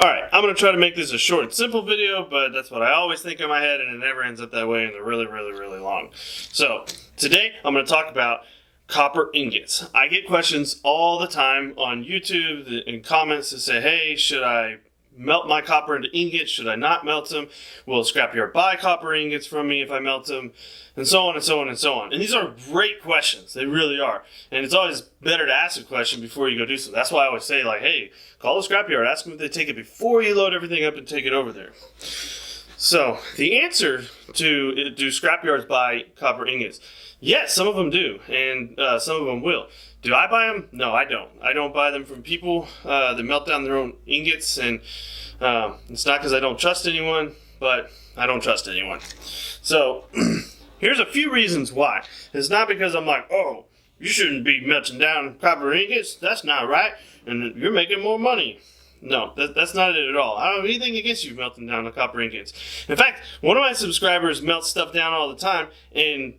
Alright, I'm going to try to make this a short and simple video, but that's what I always think in my head, and it never ends up that way, and they're really, really, really long. So, today I'm going to talk about copper ingots. I get questions all the time on YouTube in comments that say, hey, should I melt my copper into ingots? Should I not melt them? Will Scrapyard buy copper ingots from me if I melt them? And so on and so on and so on. And these are great questions. They really are. And it's always better to ask a question before you go do something. That's why I always say, like, hey, call the Scrapyard. Ask them if they take it before you load everything up and take it over there. So, the answer to do Scrapyards buy copper ingots? Yes, some of them do. And some of them will. Do I buy them? No, I don't. I don't buy them from people that melt down their own ingots. And it's not because I don't trust anyone, but I don't trust anyone. So, here's a few reasons why. It's not because I'm like, oh, you shouldn't be melting down copper ingots. That's not right. And you're making more money. No, that's not it at all. I don't have anything against you melting down the copper ingots. In fact, one of my subscribers melts stuff down all the time and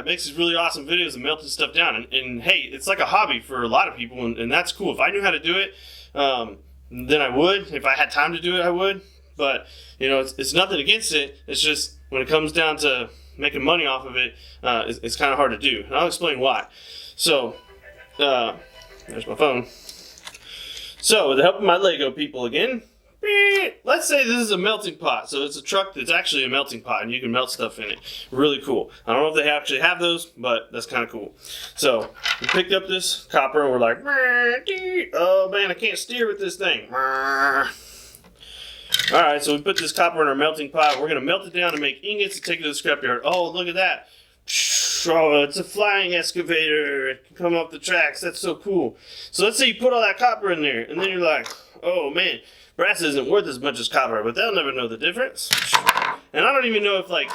makes these really awesome videos of melting stuff down. And hey, it's like a hobby for a lot of people, and that's cool. If I knew how to do it, then I would. If I had time to do it, I would. But, you know, it's nothing against it. It's just when it comes down to making money off of it, it's kind of hard to do. And I'll explain why. So, there's my phone. So, with the help of my Lego people again, let's say this is a melting pot. So it's a truck that's actually a melting pot, and you can melt stuff in it. Really cool. I don't know if they actually have those, but that's kind of cool. So, we picked up this copper, and we're like, oh man, I can't steer with this thing. Alright, so we put this copper in our melting pot. We're going to melt it down and make ingots and take it to the scrapyard. Oh, look at that. Oh, it's a flying excavator. It can come up the tracks. That's so cool. So let's say you put all that copper in there, and then you're like, oh man, brass isn't worth as much as copper, but they'll never know the difference. And I don't even know if, like,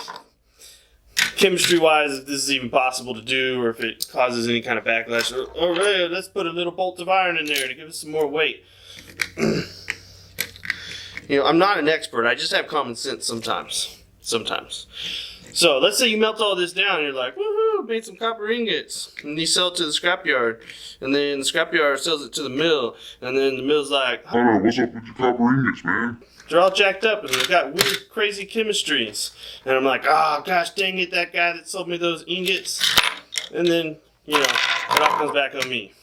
chemistry-wise, if this is even possible to do, or if it causes any kind of backlash. Or hey, let's put a little bolt of iron in there to give us some more weight. You know, I'm not an expert. I just have common sense sometimes. So, let's say you melt all this down and you're like, woohoo, made some copper ingots. And you sell it to the scrapyard. And then the scrapyard sells it to the mill. And then the mill's like, hello, what's up with your copper ingots, man? They're all jacked up and they've got weird, crazy chemistries. And I'm like, oh, gosh, dang it, that guy that sold me those ingots. And then, you know, it all comes back on me.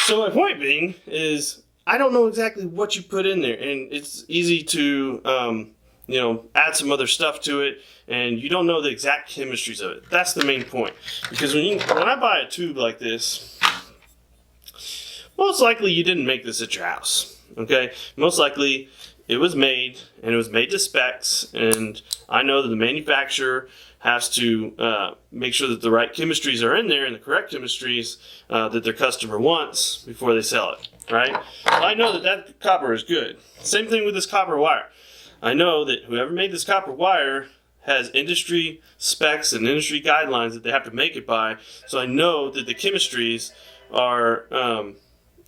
So my point being is, I don't know exactly what you put in there. And it's easy to, you know, add some other stuff to it, and you don't know the exact chemistries of it. That's the main point. Because when I buy a tube like this, most likely you didn't make this at your house. Okay? Most likely it was made, and it was made to specs, and I know that the manufacturer has to make sure that the right chemistries are in there and the correct chemistries that their customer wants before they sell it. Right? So I know that copper is good. Same thing with this copper wire. I know that whoever made this copper wire has industry specs and industry guidelines that they have to make it by, so I know that the chemistries are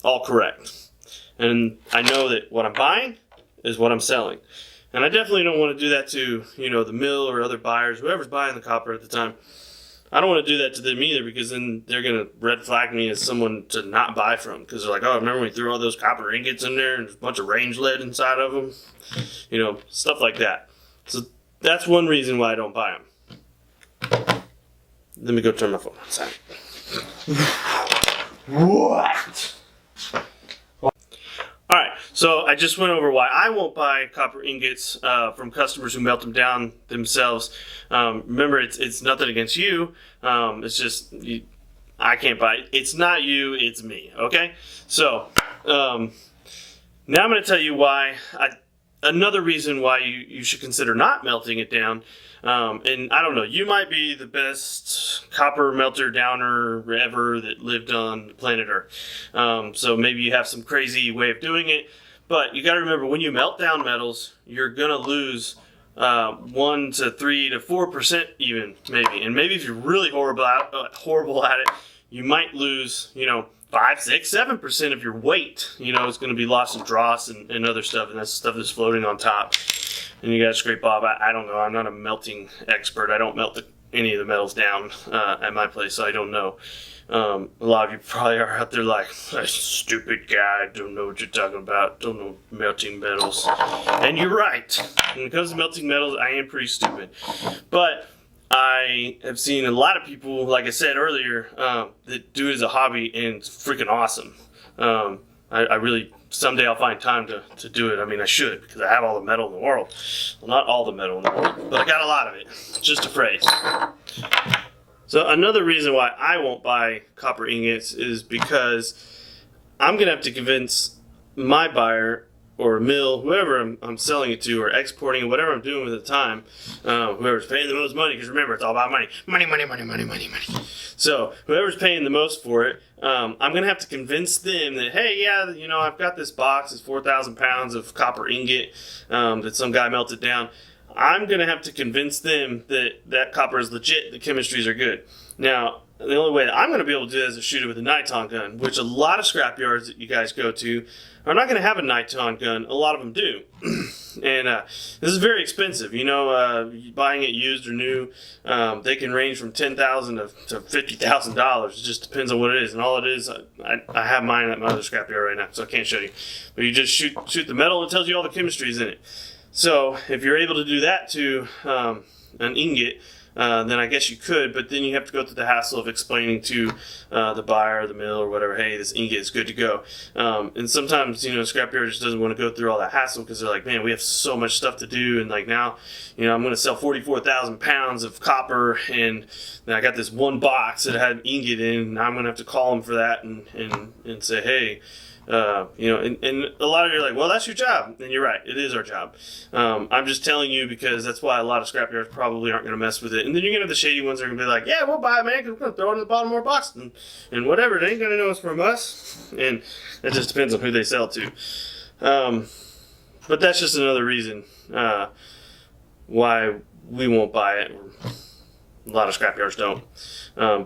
all correct. And I know that what I'm buying is what I'm selling. And I definitely don't want to do that to, you know, the mill or other buyers, whoever's buying the copper at the time. I don't want to do that to them either, because then they're going to red flag me as someone to not buy from. Because they're like, oh, remember when we threw all those copper ingots in there and there's a bunch of range lead inside of them? You know, stuff like that. So that's one reason why I don't buy them. Let me go turn my phone outside. What? Alright, so I just went over why I won't buy copper ingots from customers who melt them down themselves. Remember, it's nothing against you. It's just, I can't buy it. It's not you, it's me, okay? So, now I'm going to tell you why, another reason why you should consider not melting it down. And I don't know, you might be the best copper melter downer ever that lived on the planet Earth. So maybe you have some crazy way of doing it, but you got to remember, when you melt down metals, you're going to lose 1 to 3 to 4% even, maybe. And maybe if you're really horrible at it, you might lose, you know, 5, 6, 7% of your weight. You know, it's going to be lost in dross and other stuff, and that's stuff that's floating on top. And you got to scrape off. I don't know. I'm not a melting expert. I don't melt any of the metals down at my place, so I don't know. A lot of you probably are out there like, that stupid guy, don't know what you're talking about, don't know melting metals. And you're right. When it comes to melting metals, I am pretty stupid. But I have seen a lot of people, like I said earlier, that do it as a hobby, and it's freaking awesome. I really, someday I'll find time to do it. I mean, I should, because I have all the metal in the world. Well, not all the metal in the world, but I got a lot of it. Just a phrase. So another reason why I won't buy copper ingots is because I'm going to have to convince my buyer or mill, whoever I'm selling it to or exporting, whatever I'm doing at the time, whoever's paying the most money, because remember, it's all about money. Money, money, money, money, money, money. So whoever's paying the most for it, I'm going to have to convince them that, hey, yeah, you know, I've got this box, it's 4,000 pounds of copper ingot that some guy melted down. I'm going to have to convince them that that copper is legit, the chemistries are good. Now, the only way that I'm going to be able to do that is to shoot it with a niton gun, which a lot of scrapyards that you guys go to are not going to have a niton gun. A lot of them do. And this is very expensive. You know, buying it used or new, they can range from $10,000 to $50,000. It just depends on what it is. And all it is, I have mine at my other scrapyard right now, so I can't show you. But you just shoot the metal, and it tells you all the chemistries in it. So if you're able to do that to an ingot, then I guess you could, but then you have to go through the hassle of explaining to the buyer or the mill or whatever, hey, this ingot is good to go. And sometimes, you know, scrapyard just doesn't want to go through all that hassle because they're like, man, we have so much stuff to do, and like now, you know, I'm going to sell 44,000 pounds of copper, and I got this one box that had ingot in, and I'm going to have to call them for that and say, hey, you know, and a lot of you are like, well, that's your job. And you're right, it is our job. I'm just telling you because that's why a lot of scrapyards probably aren't going to mess with it. And then you're going to have the shady ones that are going to be like, yeah, we'll buy it, man, because we're going to throw it in the bottom of our box and whatever. They ain't going to know it's from us. And that just depends on who they sell to. But that's just another reason why we won't buy it. A lot of scrapyards don't.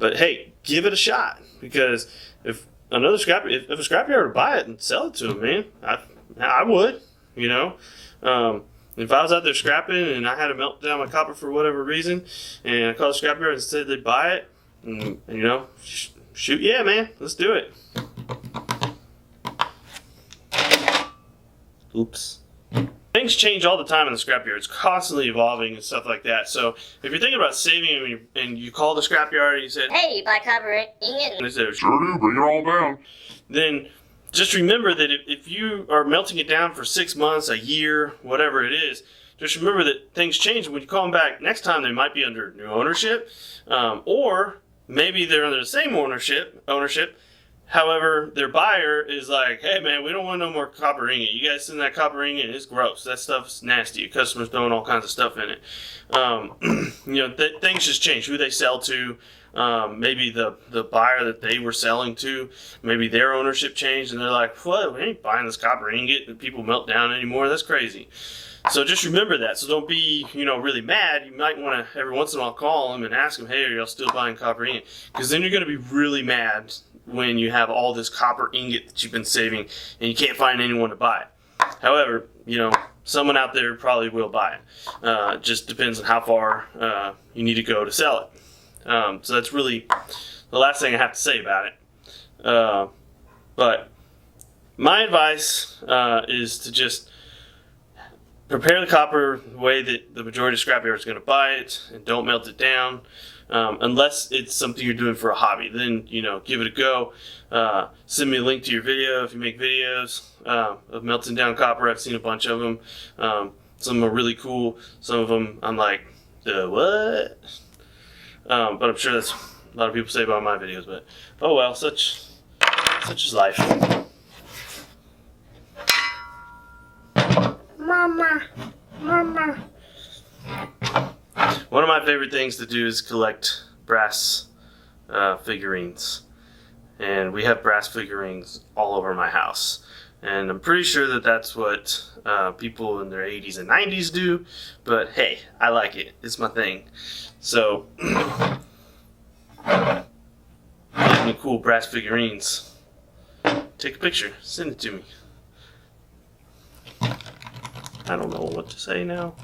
But hey, give it a shot, because if a scrapyard would buy it and sell it to him, man, I would, you know. If I was out there scrapping and I had to melt down my copper for whatever reason, and I called the scrapyard and said they'd buy it, and you know, shoot, yeah, man, let's do it. Oops. Things change all the time in the scrapyard. It's constantly evolving and stuff like that. So if you're thinking about saving them and you call the scrapyard and you said, hey, you buy copper ingot? And they said, Sure do, bring it all down. Then just remember that if you are melting it down for 6 months, a year, whatever it is, just remember that things change. And when you call them back next time, they might be under new ownership, or maybe they're under the same ownership. However, their buyer is like, hey, man, we don't want no more copper ingot. You guys send that copper ingot, it's gross. That stuff's nasty. Your customers throwing all kinds of stuff in it. You know, things just change. Who they sell to, maybe the buyer that they were selling to, maybe their ownership changed, and they're like, what? We ain't buying this copper ingot that people melt down anymore. That's crazy. So just remember that. So don't be, you know, really mad. You might want to every once in a while call them and ask them, hey, are y'all still buying copper ingot? Because then you're going to be really mad when you have all this copper ingot that you've been saving and you can't find anyone to buy it. However, you know, someone out there probably will buy it. It just depends on how far you need to go to sell it. So that's really the last thing I have to say about it. But my advice is to just prepare the copper the way that the majority of scrapyard is going to buy it, and don't melt it down. Unless it's something you're doing for a hobby, then, you know, give it a go. Send me a link to your video if you make videos of melting down copper. I've seen a bunch of them. Some of them are really cool. Some of them I'm like, what? But I'm sure that's a lot of people say about my videos. But oh well, such is life. Mama. One of my favorite things to do is collect brass figurines. And we have brass figurines all over my house. And I'm pretty sure that that's what people in their 80s and 90s do. But hey, I like it. It's my thing. So, get me cool brass figurines. Take a picture. Send it to me. I don't know what to say now.